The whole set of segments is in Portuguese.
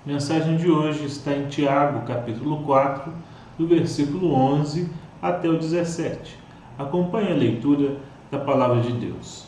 A mensagem de hoje está em Tiago, capítulo 4, do versículo 11 até o 17. Acompanhe a leitura da palavra de Deus.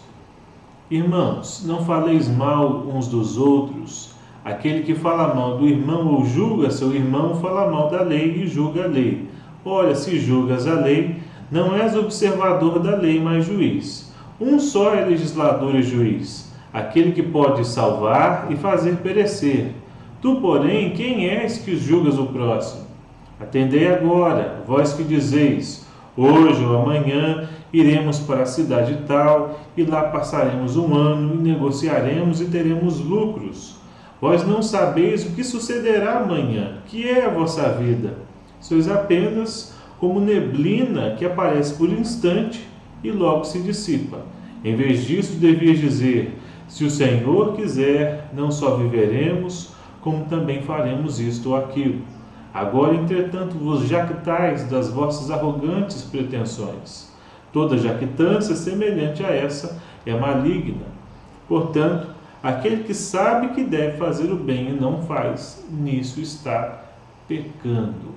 Irmãos, não faleis mal uns dos outros. Aquele que fala mal do irmão ou julga seu irmão, fala mal da lei e julga a lei. Ora, se julgas a lei, não és observador da lei, mas juiz. Um só é legislador e juiz, aquele que pode salvar e fazer perecer. Tu, porém, quem és que julgas o próximo? Atendei agora, vós que dizeis, hoje ou amanhã iremos para a cidade tal, e lá passaremos um ano, e negociaremos e teremos lucros. Vós não sabeis o que sucederá amanhã, que é a vossa vida. Sois apenas como neblina que aparece por instante e logo se dissipa. Em vez disso, devias dizer, se o Senhor quiser, não só viveremos, como também faremos isto ou aquilo. Agora, entretanto, vos jactais das vossas arrogantes pretensões. Toda jactância semelhante a essa é maligna. Portanto, aquele que sabe que deve fazer o bem e não faz, nisso está pecando.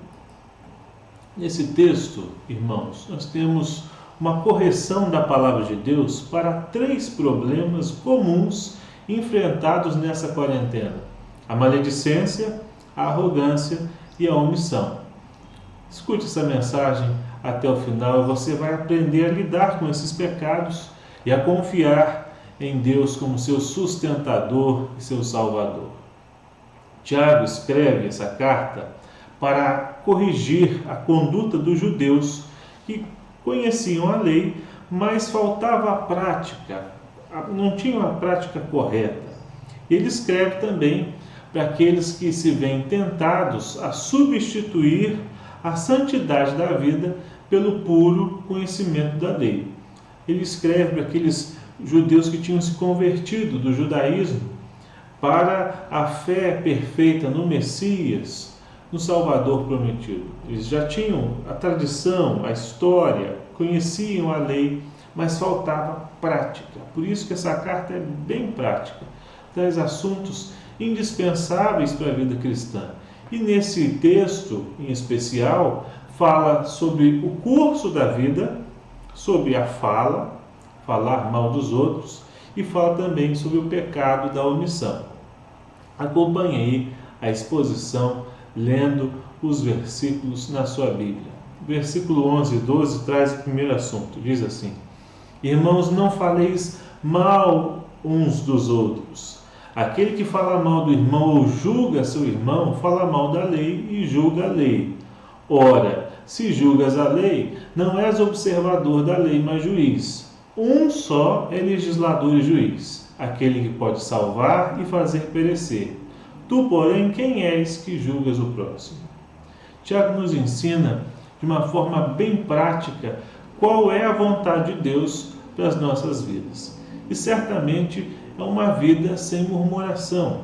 Nesse texto, irmãos, nós temos uma correção da palavra de Deus para 3 problemas comuns enfrentados nessa quarentena: a maledicência, a arrogância e a omissão. Escute essa mensagem até o final e você vai aprender a lidar com esses pecados e a confiar em Deus como seu sustentador e seu salvador. Tiago escreve essa carta para corrigir a conduta dos judeus que conheciam a lei, mas faltava a prática, não tinham a prática correta. Ele escreve também para aqueles que se veem tentados a substituir a santidade da vida pelo puro conhecimento da lei. Ele escreve para aqueles judeus que tinham se convertido do judaísmo para a fé perfeita no Messias, no Salvador prometido. Eles já tinham a tradição, a história, conheciam a lei, mas faltava prática. Por isso que essa carta é bem prática. Traz assuntos indispensáveis para a vida cristã. E nesse texto, em especial, fala sobre o curso da vida, sobre a fala, falar mal dos outros, e fala também sobre o pecado da omissão. Acompanhe aí a exposição lendo os versículos na sua Bíblia. Versículo 11 e 12 traz o primeiro assunto. Diz assim: Irmãos, não faleis mal uns dos outros. Aquele que fala mal do irmão ou julga seu irmão, fala mal da lei e julga a lei. Ora, se julgas a lei, não és observador da lei, mas juiz. Um só é legislador e juiz, aquele que pode salvar e fazer perecer. Tu, porém, quem és que julgas o próximo? Tiago nos ensina, de uma forma bem prática, qual é a vontade de Deus para as nossas vidas. E certamente é uma vida sem murmuração,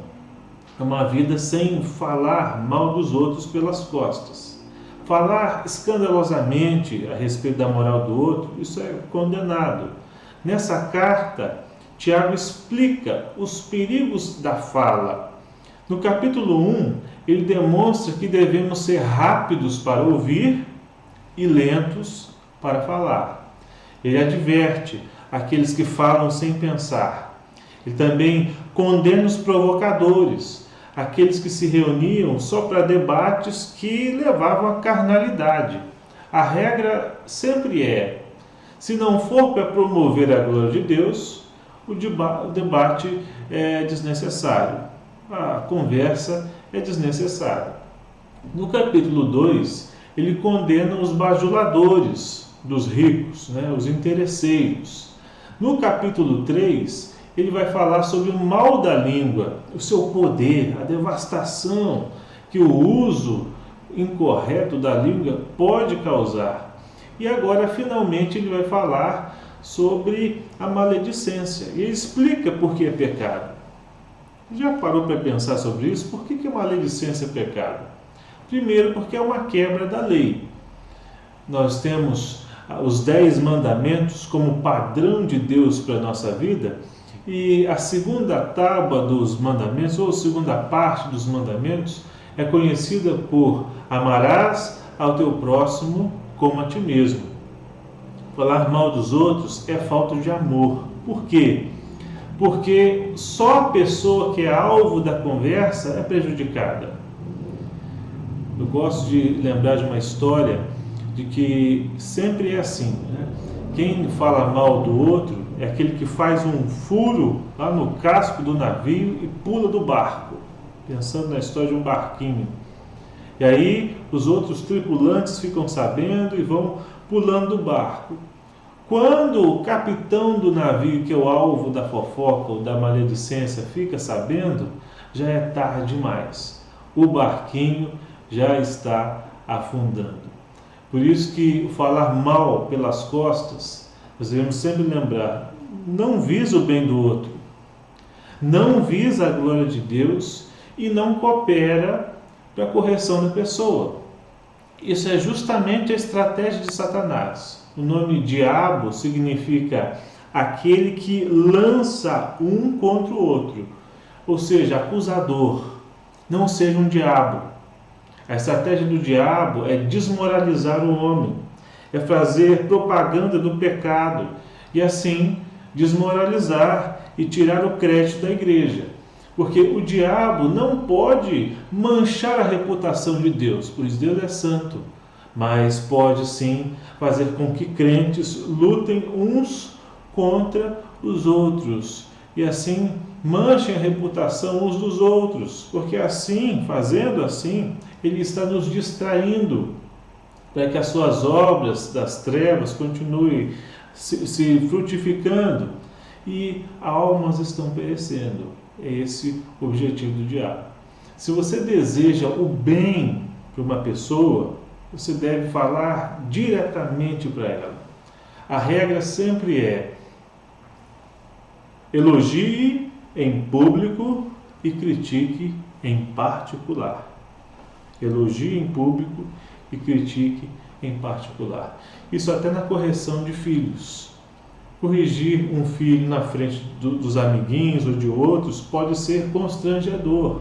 é uma vida sem falar mal dos outros pelas costas. Falar escandalosamente a respeito da moral do outro, isso é condenado. Nessa carta, Tiago explica os perigos da fala. No capítulo 1, ele demonstra que devemos ser rápidos para ouvir e lentos para falar. Ele adverte aqueles que falam sem pensar. Ele também condena os provocadores, aqueles que se reuniam só para debates que levavam à carnalidade. A regra sempre é: se não for para promover a glória de Deus, o debate é desnecessário, a conversa é desnecessária. No capítulo 2, ele condena os bajuladores dos ricos, os interesseiros. No capítulo 3, ele vai falar sobre o mal da língua, o seu poder, a devastação que o uso incorreto da língua pode causar. E agora, finalmente, ele vai falar sobre a maledicência. E ele explica por que é pecado. Já parou para pensar sobre isso? Por que a maledicência é pecado? Primeiro, porque é uma quebra da lei. Nós temos os 10 mandamentos como padrão de Deus para a nossa vida, E a segunda tábua dos mandamentos, ou segunda parte dos mandamentos, é conhecida por amarás ao teu próximo como a ti mesmo. Falar mal dos outros é falta de amor. Por quê? Porque só a pessoa que é alvo da conversa é prejudicada. Eu gosto de lembrar de uma história de que sempre é assim, né? Quem fala mal do outro é aquele que faz um furo lá no casco do navio e pula do barco, pensando na história de um barquinho. E aí os outros tripulantes ficam sabendo e vão pulando do barco. Quando o capitão do navio, que é o alvo da fofoca ou da maledicência, fica sabendo, já é tarde demais. O barquinho já está afundando. Por isso que falar mal pelas costas, nós devemos sempre lembrar, não visa o bem do outro, não visa a glória de Deus e não coopera para a correção da pessoa. Isso é justamente a estratégia de Satanás. O nome diabo significa aquele que lança um contra o outro, ou seja, acusador. Não seja um diabo. A estratégia do diabo é desmoralizar o homem, é fazer propaganda do pecado e assim desmoralizar e tirar o crédito da igreja. Porque o diabo não pode manchar a reputação de Deus, pois Deus é santo, mas pode sim fazer com que crentes lutem uns contra os outros e assim manchem a reputação uns dos outros, porque assim, fazendo assim, ele está nos distraindo para que as suas obras das trevas continuem se frutificando e almas estão perecendo. É esse o objetivo do diabo. Se você deseja o bem para uma pessoa, você deve falar diretamente para ela. A regra sempre é: elogie em público e critique em particular. Elogie em público e critique em particular. Isso até na correção de filhos. Corrigir um filho na frente dos amiguinhos ou de outros pode ser constrangedor.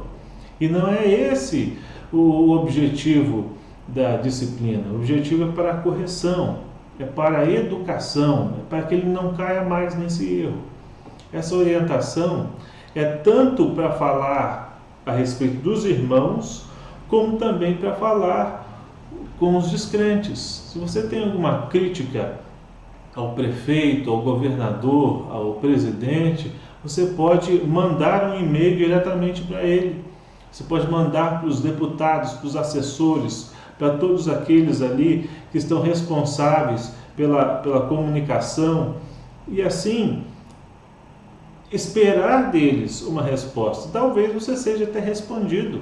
E não é esse o objetivo da disciplina. O objetivo é para a correção, é para a educação, é para que ele não caia mais nesse erro. Essa orientação é tanto para falar a respeito dos irmãos, como também para falar com os descrentes. Se você tem alguma crítica ao prefeito, ao governador, ao presidente, você pode mandar um e-mail diretamente para ele. Você pode mandar para os deputados, para os assessores, para todos aqueles ali que estão responsáveis pela comunicação e assim esperar deles uma resposta. Talvez você seja até respondido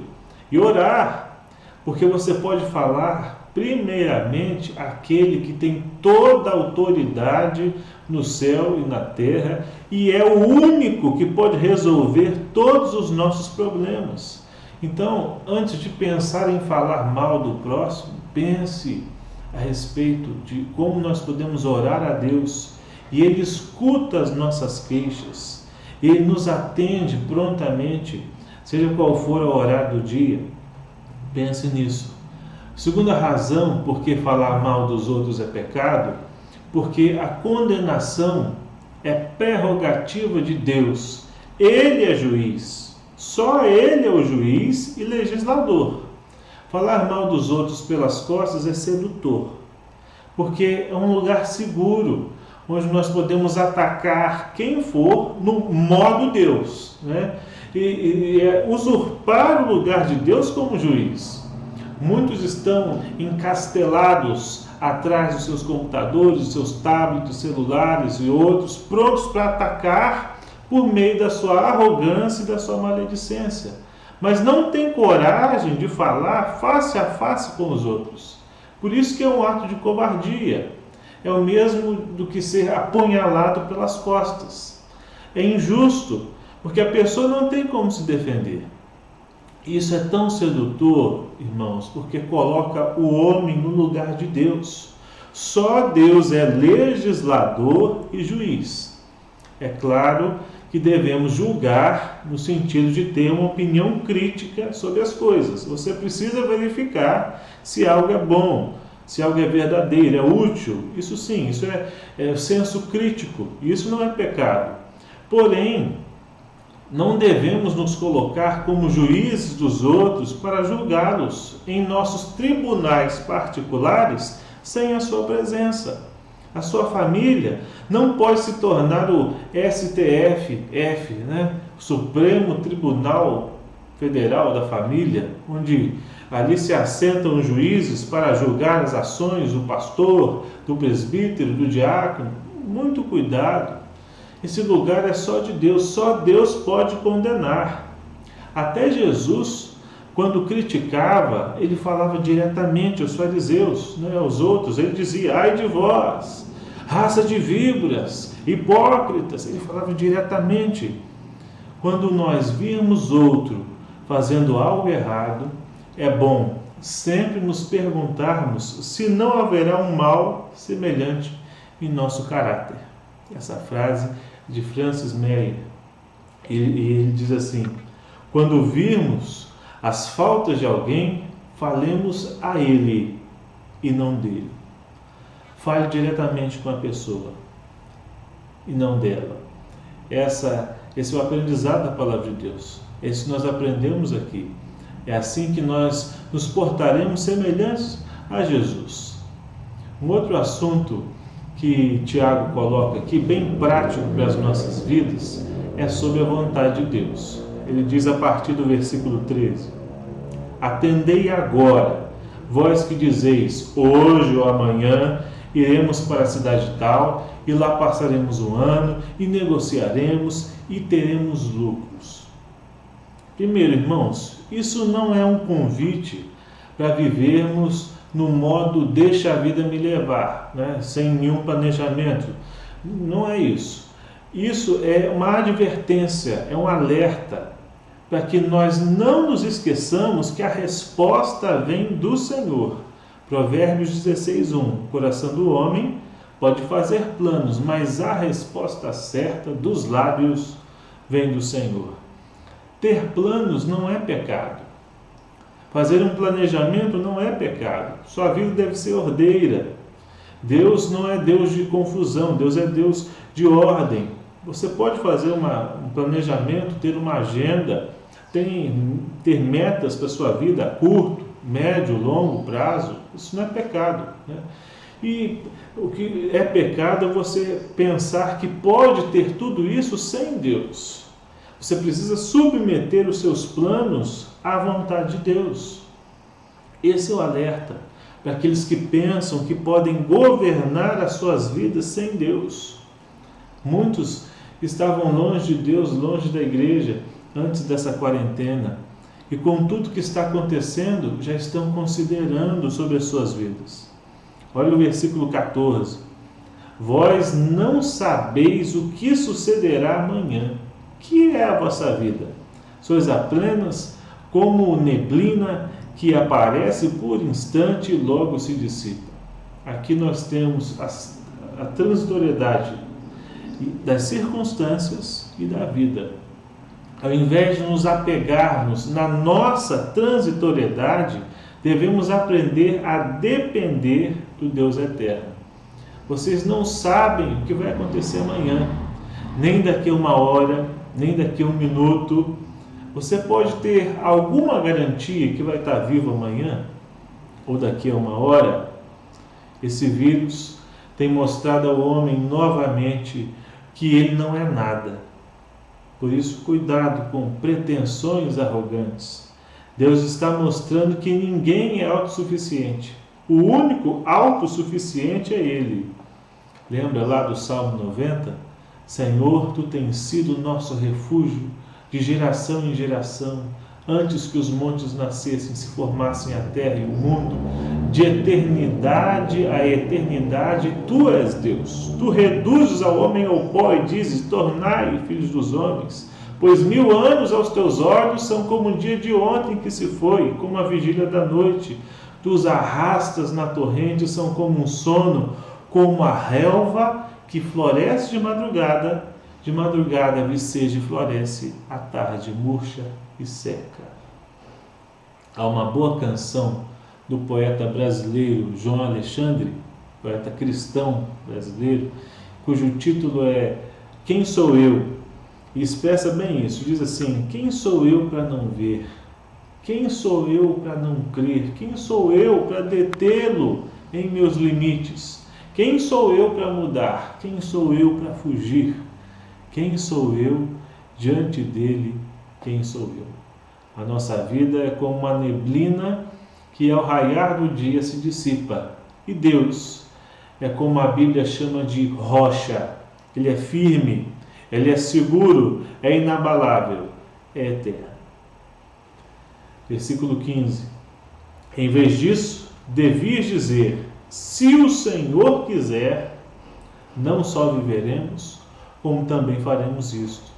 e orar, porque você pode falar primeiramente aquele que tem toda a autoridade no céu e na terra e é o único que pode resolver todos os nossos problemas. Então, antes de pensar em falar mal do próximo, pense a respeito de como nós podemos orar a Deus e Ele escuta as nossas queixas, Ele nos atende prontamente, seja qual for o horário do dia. Pense nisso. Segunda razão por que falar mal dos outros é pecado, porque a condenação é prerrogativa de Deus. Ele é juiz, só Ele é o juiz e legislador. Falar mal dos outros pelas costas é sedutor, porque é um lugar seguro, onde nós podemos atacar quem for no modo Deus, né? E usurpar o lugar de Deus como juiz. Muitos estão encastelados atrás dos seus computadores, dos seus tablets, celulares e outros, prontos para atacar por meio da sua arrogância e da sua maledicência. Mas não tem coragem de falar face a face com os outros. Por isso que é um ato de covardia. É o mesmo do que ser apunhalado pelas costas. É injusto, porque a pessoa não tem como se defender. Isso é tão sedutor, irmãos, porque coloca o homem no lugar de Deus. Só Deus é legislador e juiz. É claro que devemos julgar no sentido de ter uma opinião crítica sobre as coisas. Você precisa verificar se algo é bom, se algo é verdadeiro, é útil. Isso sim, isso é senso crítico. Isso não é pecado. Porém, não devemos nos colocar como juízes dos outros para julgá-los em nossos tribunais particulares sem a sua presença. A sua família não pode se tornar o STF, Supremo Tribunal Federal da Família, onde ali se assentam os juízes para julgar as ações do pastor, do presbítero, do diácono. Muito cuidado. Esse lugar é só de Deus, só Deus pode condenar. Até Jesus, quando criticava, ele falava diretamente aos fariseus, aos outros. Ele dizia: ai de vós, raça de víboras, hipócritas. Ele falava diretamente. Quando nós virmos outro fazendo algo errado, é bom sempre nos perguntarmos se não haverá um mal semelhante em nosso caráter. Essa frase de Francis Meyer. Ele diz assim: quando virmos as faltas de alguém, falemos a ele e não dele. Fale diretamente com a pessoa e não dela. Esse é o aprendizado da palavra de Deus. Esse que nós aprendemos aqui. É assim que nós nos portaremos semelhantes a Jesus. Um outro assunto que Tiago coloca aqui, bem prático para as nossas vidas, é sobre a vontade de Deus. Ele diz a partir do versículo 13: atendei agora, vós que dizeis, hoje ou amanhã iremos para a cidade tal, e lá passaremos um ano, e negociaremos, e teremos lucros. Primeiro, irmãos, isso não é um convite para vivermos no modo deixa a vida me levar, sem nenhum planejamento. Não é isso. Isso é uma advertência, é um alerta, para que nós não nos esqueçamos que a resposta vem do Senhor. Provérbios 16:1. O coração do homem pode fazer planos, mas a resposta certa dos lábios vem do Senhor. Ter planos não é pecado. Fazer um planejamento não é pecado. Sua vida deve ser ordeira. Deus não é Deus de confusão, Deus é Deus de ordem. Você pode fazer um planejamento, ter uma agenda, ter metas para a sua vida a curto, médio, longo prazo. Isso não é pecado, E o que é pecado é você pensar que pode ter tudo isso sem Deus. Você precisa submeter os seus planos à vontade de Deus. Esse é o alerta para aqueles que pensam que podem governar as suas vidas sem Deus. Muitos estavam longe de Deus, longe da igreja, antes dessa quarentena. E com tudo que está acontecendo, já estão considerando sobre as suas vidas. Olha o versículo 14. Vós não sabeis o que sucederá amanhã. Que é a vossa vida? Sois apenas como neblina que aparece por instante e logo se dissipa. Aqui nós temos a transitoriedade das circunstâncias e da vida. Ao invés de nos apegarmos na nossa transitoriedade, devemos aprender a depender do Deus eterno. Vocês não sabem o que vai acontecer amanhã, nem daqui a uma hora, nem daqui a um minuto. Você pode ter alguma garantia que vai estar vivo amanhã ou daqui a uma hora? Esse vírus tem mostrado ao homem novamente que ele não é nada. Por isso, cuidado com pretensões arrogantes. Deus está mostrando que ninguém é autossuficiente. O único autossuficiente é Ele. Lembra lá do Salmo 90? Senhor, Tu tens sido nosso refúgio de geração em geração, antes que os montes nascessem, se formassem a terra e o mundo, de eternidade a eternidade, Tu és Deus. Tu reduzes ao homem ao pó e dizes, tornai filhos dos homens, pois 1000 anos aos teus olhos são como um dia de ontem que se foi, como a vigília da noite. Tu os arrastas na torrente, são como um sono, como a relva que floresce de madrugada De madrugada viceja e floresce, à tarde murcha e seca. Há uma boa canção do poeta brasileiro João Alexandre, poeta cristão brasileiro, cujo título é Quem Sou Eu? E expressa bem isso, diz assim: quem sou eu para não ver? Quem sou eu para não crer? Quem sou eu para detê-lo em meus limites? Quem sou eu para mudar? Quem sou eu para fugir? Quem sou eu diante dele? Quem sou eu? A nossa vida é como uma neblina que ao raiar do dia se dissipa. E Deus é como a Bíblia chama de rocha. Ele é firme, ele é seguro, é inabalável, é eterno. Versículo 15. Em vez disso, devias dizer: se o Senhor quiser, não só viveremos, como também faremos isto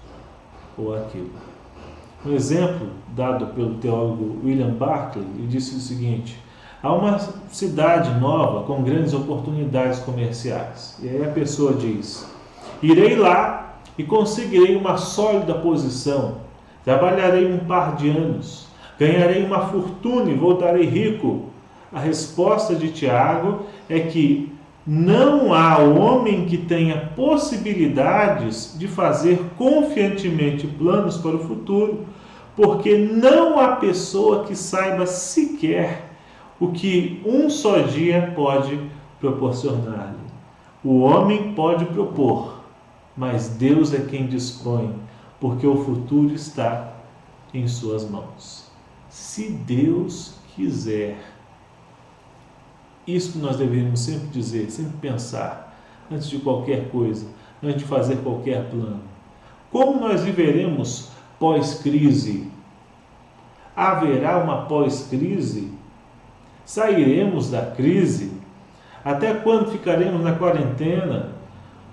ou aquilo. Um exemplo dado pelo teólogo William Barclay, ele disse o seguinte: há uma cidade nova com grandes oportunidades comerciais. E aí a pessoa diz: irei lá e conseguirei uma sólida posição, trabalharei um par de anos, ganharei uma fortuna e voltarei rico. A resposta de Tiago é que não há homem que tenha possibilidades de fazer confiantemente planos para o futuro, porque não há pessoa que saiba sequer o que um só dia pode proporcionar-lhe. O homem pode propor, mas Deus é quem dispõe, porque o futuro está em suas mãos. Se Deus quiser. Isso que nós deveríamos sempre dizer, sempre pensar, antes de qualquer coisa, antes de fazer qualquer plano. Como nós viveremos pós-crise? Haverá uma pós-crise? Sairemos da crise? Até quando ficaremos na quarentena?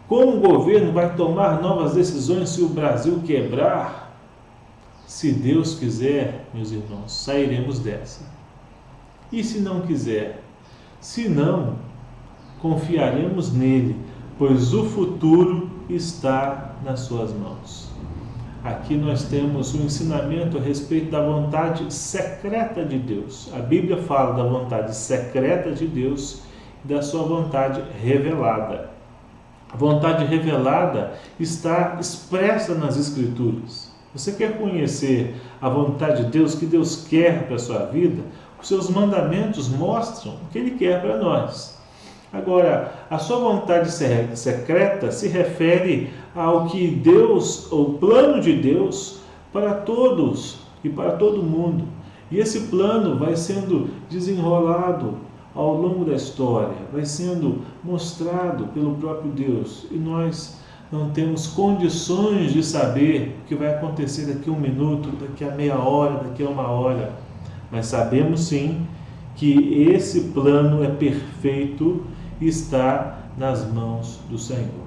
Como o governo vai tomar novas decisões se o Brasil quebrar? Se Deus quiser, meus irmãos, sairemos dessa. E se não quiser? Se não, confiaremos nele, pois o futuro está nas suas mãos. Aqui nós temos um ensinamento a respeito da vontade secreta de Deus. A Bíblia fala da vontade secreta de Deus e da sua vontade revelada. A vontade revelada está expressa nas Escrituras. Você quer conhecer a vontade de Deus, que Deus quer para a sua vida? Os seus mandamentos mostram o que Ele quer para nós. Agora, a sua vontade secreta se refere ao que Deus, o plano de Deus para todos e para todo mundo. E esse plano vai sendo desenrolado ao longo da história, vai sendo mostrado pelo próprio Deus. E nós não temos condições de saber o que vai acontecer daqui a um minuto, daqui a meia hora, daqui a uma hora. Mas sabemos sim que esse plano é perfeito e está nas mãos do Senhor.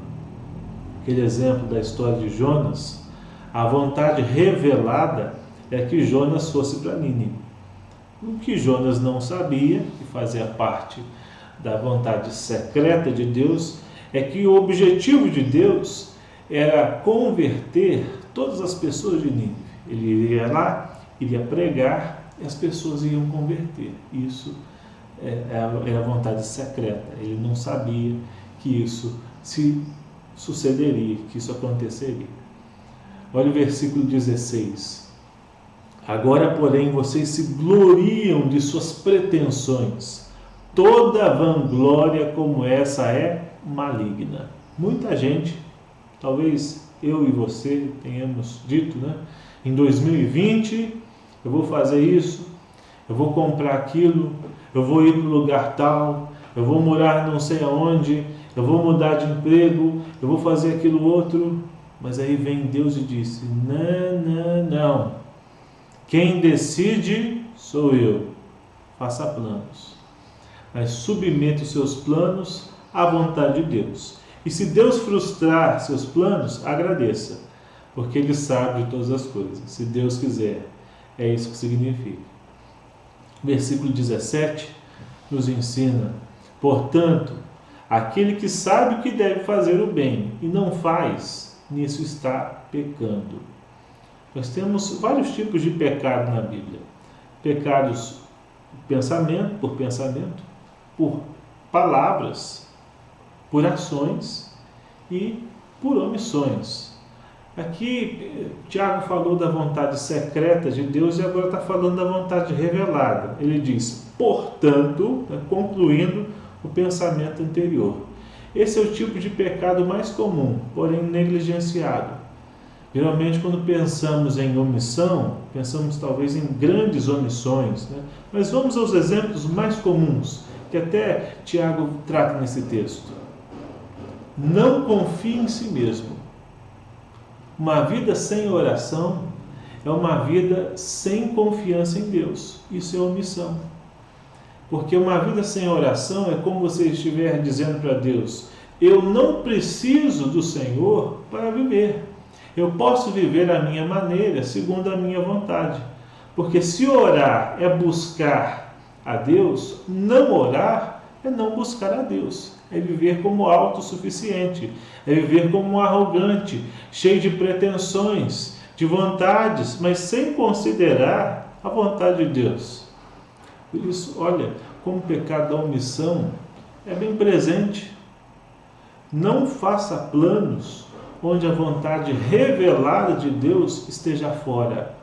Aquele exemplo da história de Jonas, a vontade revelada é que Jonas fosse para Nínive. O que Jonas não sabia, que fazia parte da vontade secreta de Deus, é que o objetivo de Deus era converter todas as pessoas de Nínive. Ele iria lá, iria pregar, e as pessoas iam converter. Isso era a vontade secreta. Ele não sabia que isso se sucederia, que isso aconteceria. Olha o versículo 16. Agora, porém, vocês se gloriam de suas pretensões. Toda vanglória como essa é maligna. Muita gente, talvez eu e você tenhamos dito, né? Em 2020... eu vou fazer isso, eu vou comprar aquilo, eu vou ir para o lugar tal, eu vou morar não sei aonde, eu vou mudar de emprego, eu vou fazer aquilo outro. Mas aí vem Deus e disse: não. Quem decide sou eu. Faça planos. Mas submeta os seus planos à vontade de Deus. E se Deus frustrar seus planos, agradeça, porque Ele sabe de todas as coisas. Se Deus quiser. É isso que significa. Versículo 17 nos ensina: portanto, aquele que sabe que deve fazer o bem e não faz, nisso está pecando. Nós temos vários tipos de pecado na Bíblia. Pecados por pensamento, por palavras, por ações e por omissões. Aqui, Tiago falou da vontade secreta de Deus e agora está falando da vontade revelada. Ele diz, portanto, concluindo o pensamento anterior. Esse é o tipo de pecado mais comum, porém negligenciado. Geralmente, quando pensamos em omissão, pensamos talvez em grandes omissões, né? Mas vamos aos exemplos mais comuns, que até Tiago trata nesse texto. Não confie em si mesmo. Uma vida sem oração é uma vida sem confiança em Deus. Isso é omissão. Porque uma vida sem oração é como você estiver dizendo para Deus, eu não preciso do Senhor para viver. Eu posso viver à minha maneira, segundo a minha vontade. Porque se orar é buscar a Deus, não orar é não buscar a Deus. É viver como autossuficiente, é viver como um arrogante, cheio de pretensões, de vontades, mas sem considerar a vontade de Deus. Por isso, olha, como o pecado da omissão é bem presente. Não faça planos onde a vontade revelada de Deus esteja fora.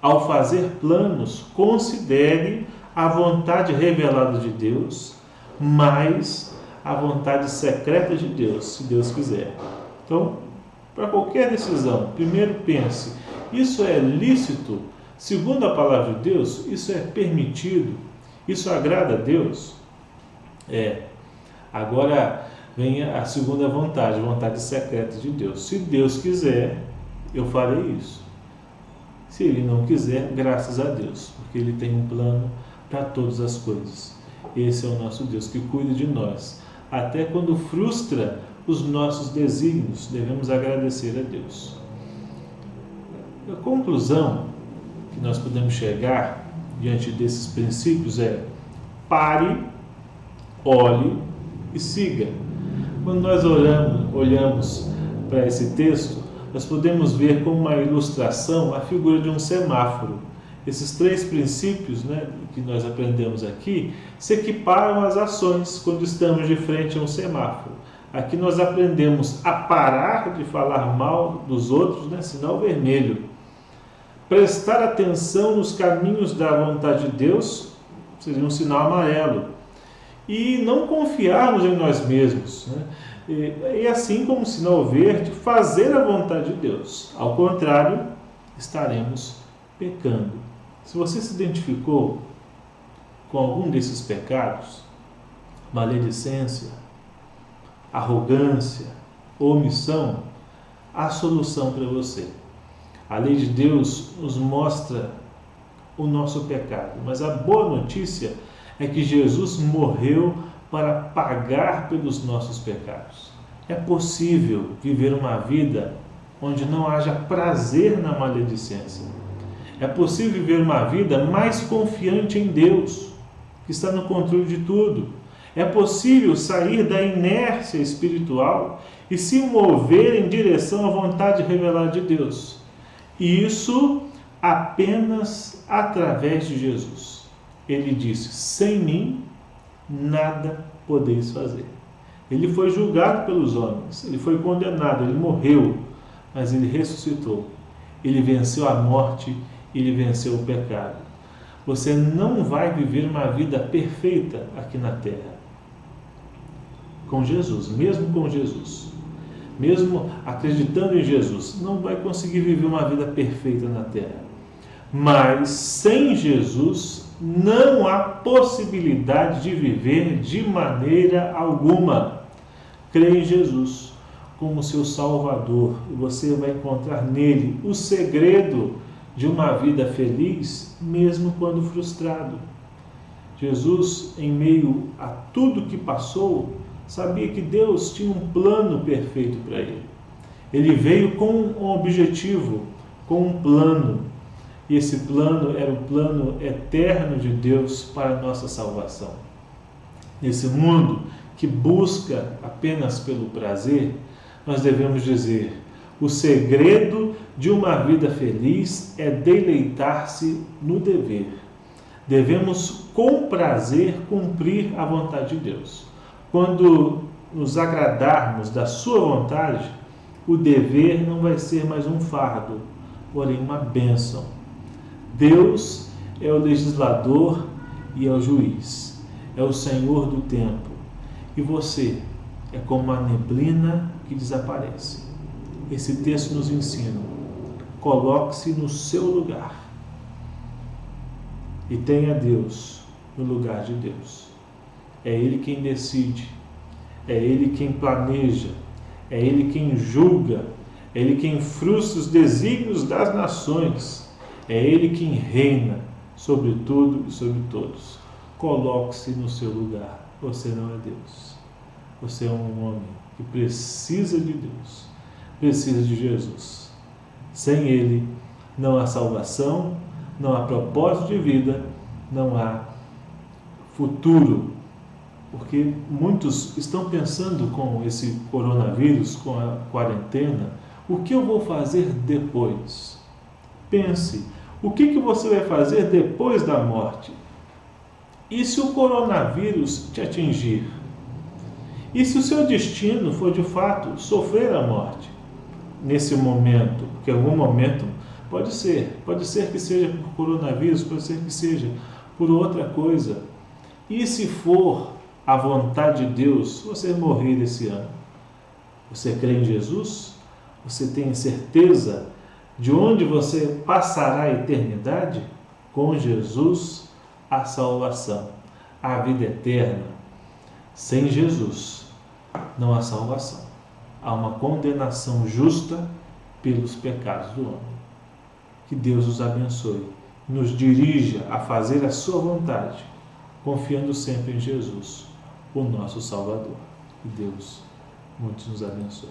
Ao fazer planos, considere a vontade revelada de Deus, mais a vontade secreta de Deus, se Deus quiser. Então, para qualquer decisão, primeiro pense, isso é lícito? Segundo a palavra de Deus, isso é permitido? Isso agrada a Deus? Agora vem a segunda vontade, a vontade secreta de Deus. Se Deus quiser, eu farei isso. Se Ele não quiser, graças a Deus, porque Ele tem um plano para todas as coisas. Esse é o nosso Deus que cuida de nós. Até quando frustra os nossos desígnios, devemos agradecer a Deus. A conclusão que nós podemos chegar diante desses princípios é: pare, olhe e siga. Quando nós olhamos para esse texto, nós podemos ver como uma ilustração a figura de um semáforo. Esses três princípios, que nós aprendemos aqui se equiparam às ações quando estamos de frente a um semáforo. Aqui nós aprendemos a parar de falar mal dos outros, sinal vermelho. Prestar atenção nos caminhos da vontade de Deus, seria um sinal amarelo. E não confiarmos em nós mesmos. E assim como sinal verde, fazer a vontade de Deus. Ao contrário, estaremos pecando. Se você se identificou com algum desses pecados, maledicência, arrogância, omissão, há solução para você. A lei de Deus nos mostra o nosso pecado, mas a boa notícia é que Jesus morreu para pagar pelos nossos pecados. É possível viver uma vida onde não haja prazer na maledicência. É possível viver uma vida mais confiante em Deus, que está no controle de tudo. É possível sair da inércia espiritual e se mover em direção à vontade revelada de Deus. E isso apenas através de Jesus. Ele disse, sem mim, nada podeis fazer. Ele foi julgado pelos homens, ele foi condenado, ele morreu, mas ele ressuscitou. Ele venceu a morte, ele venceu o pecado. Você não vai viver uma vida perfeita aqui na terra. Com Jesus, mesmo com Jesus, mesmo acreditando em Jesus, não vai conseguir viver uma vida perfeita na terra. Mas sem Jesus, não há possibilidade de viver de maneira alguma. Creia em Jesus como seu Salvador e você vai encontrar nele o segredo de uma vida feliz, mesmo quando frustrado. Jesus, em meio a tudo que passou, sabia que Deus tinha um plano perfeito para ele. Ele veio com um objetivo, com um plano. E esse plano era o plano eterno de Deus para a nossa salvação. Nesse mundo que busca apenas pelo prazer, nós devemos dizer, O segredo de uma vida feliz é deleitar-se no dever. Devemos com prazer cumprir a vontade de Deus. Quando nos agradarmos da sua vontade, o dever não vai ser mais um fardo, porém uma bênção. Deus é o legislador e é o juiz, é o Senhor do tempo. E você é como a neblina que desaparece. Esse texto nos ensina: coloque-se no seu lugar e tenha Deus no lugar de Deus. É Ele quem decide, é Ele quem planeja, é Ele quem julga, é Ele quem frustra os desígnios das nações, é Ele quem reina sobre tudo e sobre todos. Coloque-se no seu lugar. Você não é Deus. Você é um homem que precisa de Deus, precisa de Jesus. Sem Ele não há salvação, não há propósito de vida, não há futuro. Porque muitos estão pensando com esse coronavírus, com a quarentena, o que eu vou fazer depois? Pense, o que você vai fazer depois da morte? E se o coronavírus te atingir? E se o seu destino for de fato sofrer a morte? Nesse momento, porque em algum momento pode ser que seja por coronavírus, pode ser que seja por outra coisa. E se for a vontade de Deus, você morrer esse ano? Você crê em Jesus? Você tem certeza de onde você passará a eternidade? Com Jesus, a salvação, a vida eterna. Sem Jesus, não há salvação. Há uma condenação justa pelos pecados do homem. Que Deus os abençoe, nos dirija a fazer a sua vontade, confiando sempre em Jesus, o nosso Salvador. Que Deus muitos nos abençoe.